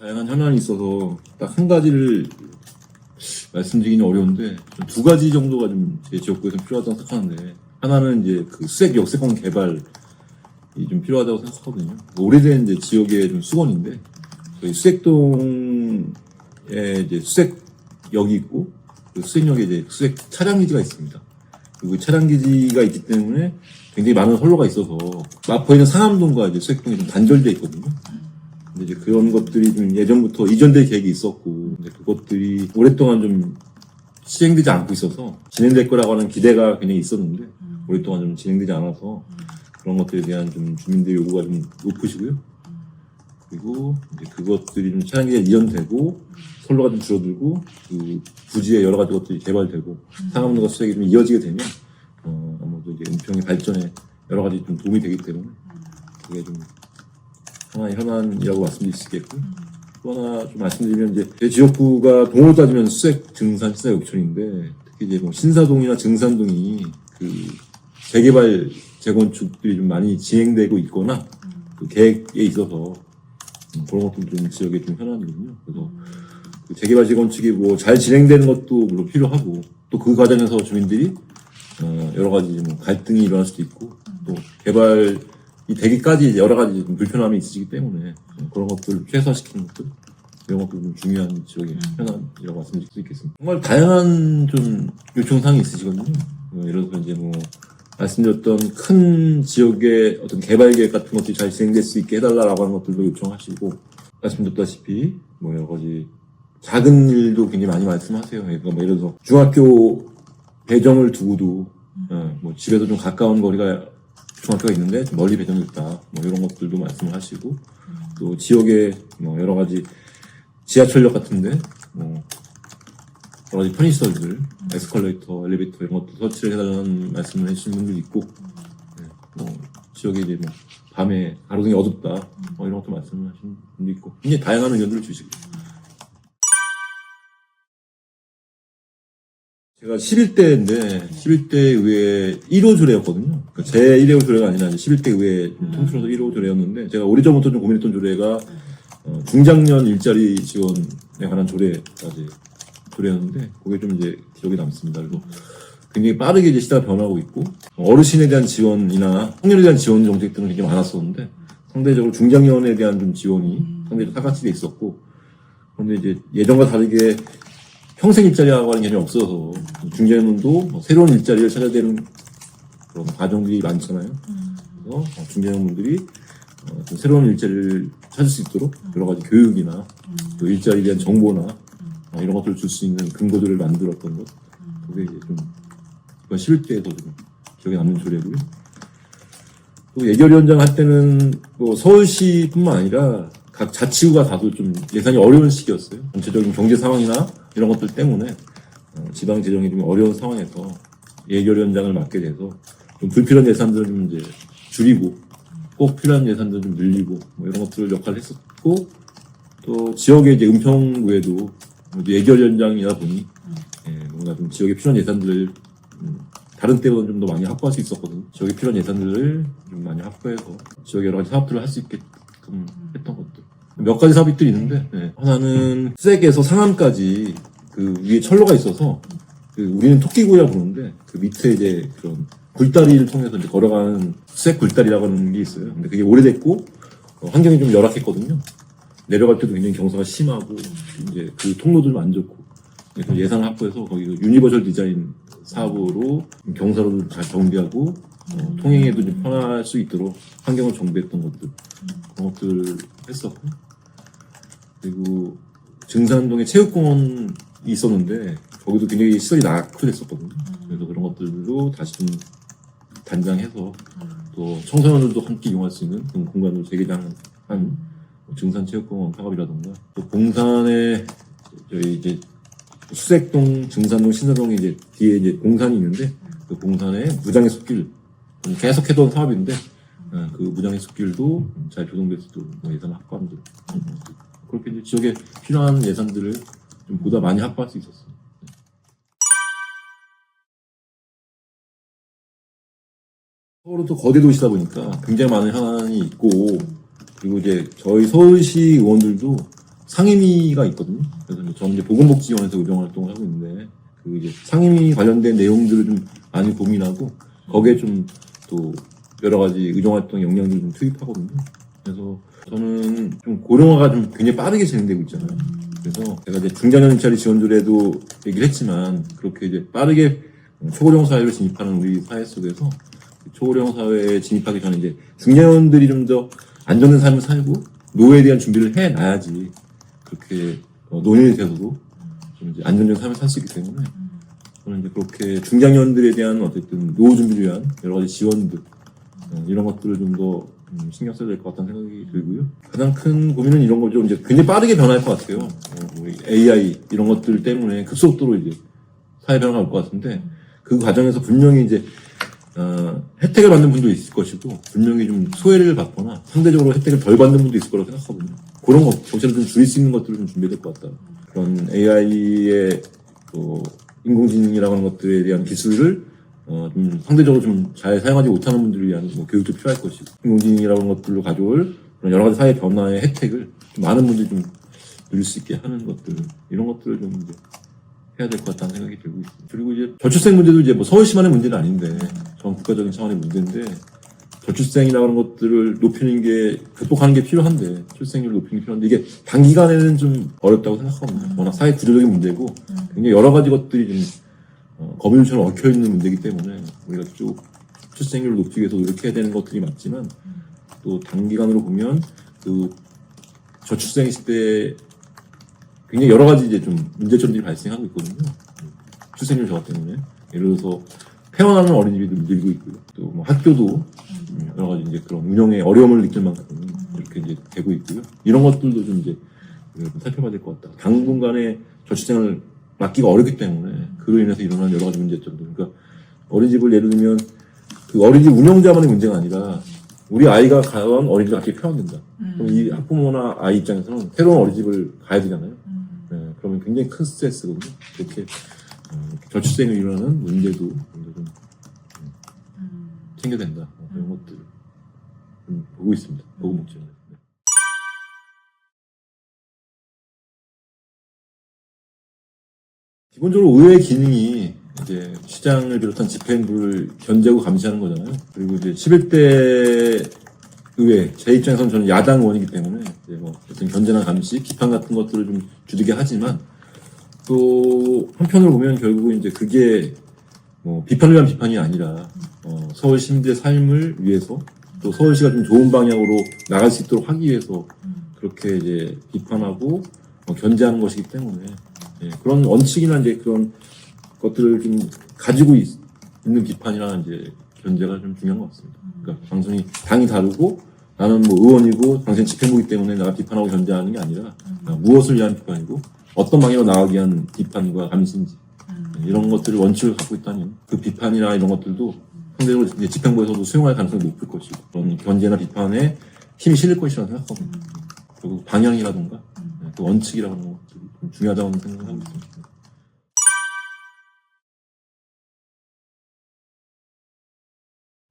다양한 현안이 있어서 딱 한 가지를 말씀드리기는 어려운데 두 가지 정도가 좀 제 지역구에서 필요하다고 생각하는데, 하나는 이제 그 수색 역세권 개발이 좀 필요하다고 생각하거든요. 오래된 이제 지역의 좀 수건인데, 저희 수색동에 이제 수색역이 있고, 그 수색역에 이제 수색 차량기지가 있습니다. 그리고 차량기지가 있기 때문에 굉장히 많은 선로가 있어서 마포에 있는 상암동과 이제 수색동이 좀 단절돼 있거든요. 근데 이제 그런 것들이 좀 예전부터 이전될 계획이 있었고, 근데 그것들이 오랫동안 좀 시행되지 않고 있어서 진행될 거라고 하는 기대가 굉장히 있었는데 오랫동안 좀 진행되지 않아서 그런 것들에 대한 좀 주민들의 요구가 좀 높으시고요. 그리고 이제 그것들이 좀 차량기가 이전되고 선로가 좀 줄어들고 그 부지에 여러 가지 것들이 개발되고 상암동과 수색이 좀 이어지게 되면 아무래도 이제 은평의 발전에 여러 가지 좀 도움이 되기 때문에 그게 좀 하나의 현안이라고 말씀드릴 수 있겠고, 또 하나 좀 말씀드리면 이제 제 지역구가 동으로 따지면 수색, 증산, 시사 역촌인데 특히 이제 뭐 신사동이나 증산동이 그 재개발 재건축들이 좀 많이 진행되고 있거나 그 계획에 있어서 그런 것도 좀 지역에 좀 현안이거든요. 그래서 그 재개발 재건축이 뭐 잘 진행되는 것도 물론 필요하고 또 그 과정에서 주민들이 여러 가지 뭐 갈등이 일어날 수도 있고 또 개발이 되기까지 여러 가지 좀 불편함이 있으시기 때문에 그런 것들을 최소화시키는 것들, 이런 것도 좀 중요한 지역의 현안이라고 말씀드릴 수 있겠습니다. 정말 다양한 좀 요청사항이 있으시거든요. 예를 들어서 이제 뭐 말씀드렸던 큰 지역의 어떤 개발 계획 같은 것들이 잘 진행될 수 있게 해달라고 하는 것들도 요청하시고, 말씀드렸다시피 뭐 여러 가지 작은 일도 굉장히 많이 말씀하세요. 그러니까 뭐 예를 들어서 중학교 배정을 두고도 뭐 집에서 좀 가까운 거리가 중학교가 있는데 좀 멀리 배정됐다, 뭐 이런 것들도 말씀을 하시고, 또 지역에 뭐 여러 가지 지하철역 같은데 뭐 여러 가지 편의시설들, 에스컬레이터, 엘리베이터 이런 것도 설치를 해달라는 말씀을 해주시는 분들도 있고, 뭐 지역에 이제 뭐 밤에 하루 종일 어둡다, 뭐 이런 것도 말씀을 하시는 분도 있고, 굉장히 다양한 의견들을 주시고. 제가 11대인데 11대 의회 1호 조례였거든요. 그러니까 제 1호 조례가 아니라 11대 의회 통틀어서 1호 조례였는데, 제가 오래전부터 좀 고민했던 조례가 중장년 일자리 지원에 관한 조례까지 조례였는데, 그게 좀 이제 기억에 남습니다. 그래서 굉장히 빠르게 이제 시대가 변하고 있고, 어르신에 대한 지원이나 청년에 대한 지원 정책들은 굉장히 많았었는데, 상대적으로 중장년에 대한 좀 지원이 상대적으로 사각지대에 있었고, 그런데 이제 예전과 다르게 평생 일자리라고 하는 개념이 없어서 중장년도 새로운 일자리를 찾아야 되는 그런 과정들이 많잖아요. 그래서 중장년분들이 좀 새로운 일자리를 찾을 수 있도록 여러 가지 교육이나 또 일자리에 대한 정보나 이런 것들을 줄 수 있는 근거들을 만들었던 것, 그게 이제 좀 이번 11대에도 좀 기억에 남는 조례고요. 또 예결위원장 할 때는 뭐 서울시뿐만 아니라 각 자치구가 다도 좀 예산이 어려운 시기였어요. 전체적인 경제 상황이나 이런 것들 때문에 지방 재정이 좀 어려운 상황에서 예결위원장을 맡게 돼서 좀 불필요한 예산들을 좀 이제 줄이고 꼭 필요한 예산들을 좀 늘리고 뭐 이런 것들을 역할을 했었고, 또 지역의 이제 은평구에도 예결위원장이다 보니 뭔가 좀 지역에 필요한 예산들을 다른 때보다 좀 더 많이 확보할 수 있었거든요. 지역에 필요한 예산들을 좀 많이 확보해서 지역에 여러 가지 사업들을 할 수 있게끔 했던 것들. 몇 가지 사업들이 있는데, 하나는 수색에서 상암까지 그 위에 철로가 있어서 그 우리는 토끼구이라고 부르는데 그 밑에 이제 그런 굴다리를 통해서 이제 걸어가는 수색 굴다리라고 하는 게 있어요. 근데 그게 오래됐고 환경이 좀 열악했거든요. 내려갈 때도 굉장히 경사가 심하고 이제 그 통로도 좀 안 좋고, 그래서 예산을 확보해서 거기 유니버셜 디자인 사업으로 경사로도 잘 정비하고 통행에도 좀 편할 수 있도록 환경을 정비했던 것들, 그런 것들을 했었고, 그리고 증산동에 체육공원이 있었는데 거기도 굉장히 시설이 낙후됐었거든요. 그래서 그런 것들도 다시 좀 단장해서 또 청소년들도 함께 이용할 수 있는 그런 공간을 재개장한 증산체육공원 사업이라던가, 또 봉산에 저희 이제 수색동, 증산동, 신사동에 이제 뒤에 이제 공산이 있는데 그 공산에 무장의 숲길 계속 해던 사업인데 그 무장의 숲길도 잘 조성돼서 또 예산을 확보하는 등 그렇게 이제 지역에 필요한 예산들을 좀 보다 많이 확보할 수 있었어요. 서울은 또 거대 도시다 보니까 굉장히 많은 현안이 있고, 그리고 이제 저희 서울시 의원들도 상임위가 있거든요. 그래서 이제 저는 이제 보건복지원에서 의정 활동을 하고 있는데 그 이제 상임위 관련된 내용들을 좀 많이 고민하고 거기에 좀 또 여러 가지 의정 활동 역량들을 좀 투입하거든요. 그래서 저는 좀 고령화가 좀 굉장히 빠르게 진행되고 있잖아요. 그래서 제가 이제 중장년 일자리 지원조례도 얘기를 했지만 그렇게 이제 빠르게 초고령 사회로 진입하는 우리 사회 속에서 초고령 사회에 진입하기 전에 이제 중년들이 좀 더 안정된 삶을 살고 노후에 대한 준비를 해놔야지 그렇게 노년이 돼서도 좀 이제 안정적인 삶을 살 수 있기 때문에 저는 이제 그렇게 중장년들에 대한 어쨌든 노후 준비를 위한 여러 가지 지원들 이런 것들을 좀 더 신경 써야 될 것 같다는 생각이 들고요. 가장 큰 고민은 이런 거죠. 이제 굉장히 빠르게 변할 것 같아요. 우리 AI 이런 것들 때문에 급속도로 이제 사회 변화가 올 것 같은데 그 과정에서 분명히 이제 혜택을 받는 분도 있을 것이고 분명히 좀 소외를 받거나 상대적으로 혜택을 덜 받는 분도 있을 거라고 생각하거든요. 그런 것, 정체를 좀 줄일 수 있는 것들을 좀 준비해야 될 것 같다. 그런 AI의 또 인공지능이라고 하는 것들에 대한 기술을 좀 상대적으로 좀 잘 사용하지 못하는 분들을 위한 뭐 교육도 필요할 것이고 인공지능이라고 하는 것들로 가져올 그런 여러 가지 사회 변화의 혜택을 좀 많은 분들이 좀 누릴 수 있게 하는 것들 이런 것들을 좀 이제 해야 될 것 같다는 생각이 들고 있습니다. 그리고 이제 저출생 문제도 이제 뭐 서울시만의 문제는 아닌데 전 국가적인 차원의 문제인데 저출생이라고 하는 것들을 높이는 게 극복하는 게 필요한데 출생률을 높이는 게 필요한데 이게 단기간에는 좀 어렵다고 생각합니다. 워낙 사회 구조적인 문제고 굉장히 여러 가지 것들이 좀 거미줄처럼 얽혀있는 문제이기 때문에 우리가 쭉 출생률을 높이기 위해서 노력해야 되는 것들이 맞지만 또 단기간으로 보면 그 저출생 시대에 굉장히 여러 가지 이제 좀 문제점들이 발생하고 있거든요. 출생률 저하 때문에. 예를 들어서 폐원하는 어린이들도 늘고 있고요. 또 뭐 학교도 여러 가지 이제 그런 운영에 어려움을 느낄 만큼 이렇게 이제 되고 있고요. 이런 것들도 좀 이제 살펴봐야 될 것 같다. 당분간에 저출생을 막기가 어렵기 때문에 그로 인해서 일어나는 여러 가지 문제점들. 그러니까 어린이집을 예를 들면 그 어린이집 운영자만의 문제가 아니라 우리 아이가 가던 어린이집이 갑자기 폐원된다. 그럼 이 학부모나 아이 입장에서는 새로운 어린이집을 가야 되잖아요. 네, 그러면 굉장히 큰 스트레스거든요. 그렇게 저출생이 일어나는 문제도 좀 챙겨야 된다. 이런 것들을 보고 있습니다. 보건복지원에. 기본적으로 의회 기능이 이제 시장을 비롯한 집행부를 견제하고 감시하는 거잖아요. 그리고 이제 11대 의회, 제 입장에서는 저는 야당 의원이기 때문에 이제 뭐 어떤 견제나 감시, 비판 같은 것들을 좀 주되게 하지만 또 한편으로 보면 결국은 이제 그게 뭐 비판을 위한 비판이 아니라 서울 시민들의 삶을 위해서 또 서울시가 좀 좋은 방향으로 나갈 수 있도록 하기 위해서 그렇게 이제 비판하고 견제하는 것이기 때문에 예, 그런 원칙이나 이제 그런 것들을 좀 가지고 있는 비판이나 이제 견제가 좀 중요한 것 같습니다. 그러니까 당선이 당이 다르고 나는 뭐 의원이고 당신 집행부이기 때문에 내가 비판하고 견제하는 게 아니라 무엇을 위한 비판이고 어떤 방향으로 나가기 위한 비판과 감시인지 이런 것들을 원칙을 갖고 있다면 그 비판이나 이런 것들도 상대적으로 이제 집행부에서도 수용할 가능성이 높을 것이고 그런 견제나 비판에 힘이 실릴 것이라고 생각하고 그리고 방향이라든가 그 원칙이라고 하는 것들이 좀 중요하다고 생각하고 있습니다.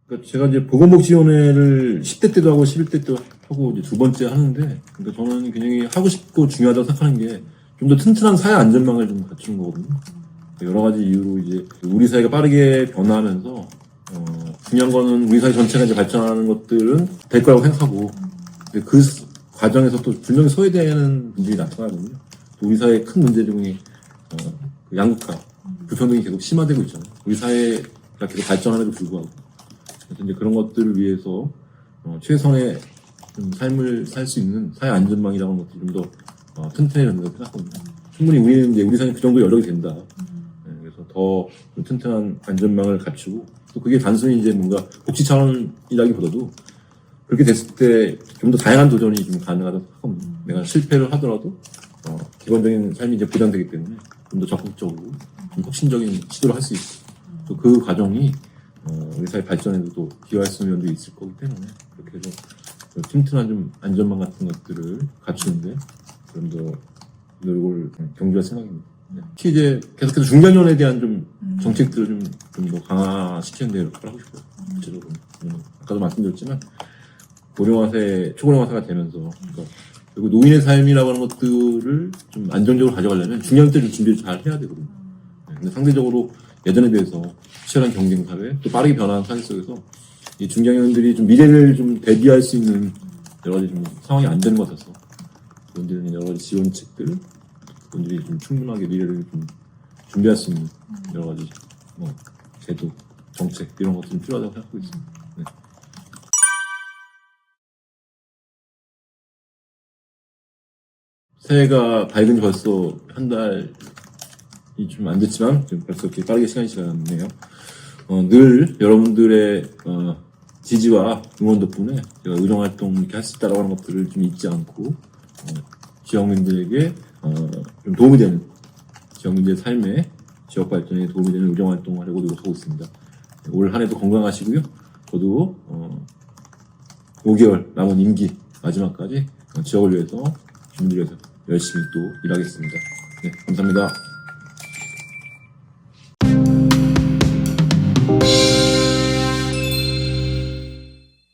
그러니까 제가 이제 보건복지위원회를 10대 때도 하고 11대 때도 하고 이제 두 번째 하는데 그러니까 저는 굉장히 하고 싶고 중요하다고 생각하는 게 좀 더 튼튼한 사회 안전망을 좀 갖추는 거거든요. 여러 가지 이유로 이제 우리 사회가 빠르게 변화하면서 중요한 거는 우리 사회 전체가 이제 발전하는 것들은 될 거라고 생각하고 그 과정에서 또 분명히 소외되는 분들이 나타나거든요. 또 우리 사회의 큰 문제 중에 그 양극화, 불평등이 계속 심화되고 있잖아요. 우리 사회가 계속 발전함에도 불구하고 그래서 이제 그런 것들을 위해서 최선의 좀 삶을 살 수 있는 사회 안전망이라는 것들이 좀 더 튼튼해야 된다고 생각합니다. 충분히 우리는 이제 우리 사회는 그 정도 여력이 된다. 그래서 더 튼튼한 안전망을 갖추고 또 그게 단순히 이제 뭔가 복지 차원이라기보다도 그렇게 됐을 때 좀 더 다양한 도전이 좀 가능하다고 생각합니다. 내가 실패를 하더라도 기본적인 삶이 이제 보장되기 때문에 좀 더 적극적으로 좀 혁신적인 시도를 할 수 있고 또 그 과정이 우리 사회 발전에도 또 기여할 수 있는 면도 있을 거기 때문에 그렇게 해서 튼튼한 좀 안전망 같은 것들을 갖추는데 좀 더 노력을 경주할 생각입니다. 특히 이제 계속해서 중장년에 대한 좀 정책들을 좀 더 강화시키는 데 노력을 하고 싶어요. 구체적으로. 아까도 말씀드렸지만 고령화세, 초고령화세가 되면서 그러니까 그리고 노인의 삶이라고 하는 것들을 좀 안정적으로 가져가려면 중년 때 좀 준비를 잘 해야 되거든요. 네, 근데 상대적으로 예전에 비해서 치열한 경쟁 사회, 또 빠르게 변하는 사회 속에서 이 중장년들이 좀 미래를 좀 대비할 수 있는 여러 가지 좀 상황이 안 되는 것 같아서 그분들은 여러 가지 지원책들, 그분들이 좀 충분하게 미래를 좀 준비할 수 있는 여러 가지 제도, 정책 이런 것들이 좀 필요하다고 생각하고 있습니다. 네. 새해가 밝은 지 벌써 한 달이 좀 안 됐지만 지금 벌써 이렇게 빠르게 시간이 지났네요. 늘 여러분들의 지지와 응원 덕분에 제가 의정활동 이렇게 할 수 있다라고 하는 것들을 좀 잊지 않고 지역민들에게 좀 도움이 되는 지역민들의 삶에 지역 발전에 도움이 되는 의정활동을 하려고 노력하고 있습니다. 올 한 해도 건강하시고요. 저도 5개월 남은 임기 마지막까지 지역을 위해서 주민들 위해서 열심히 또 일하겠습니다. 네, 감사합니다.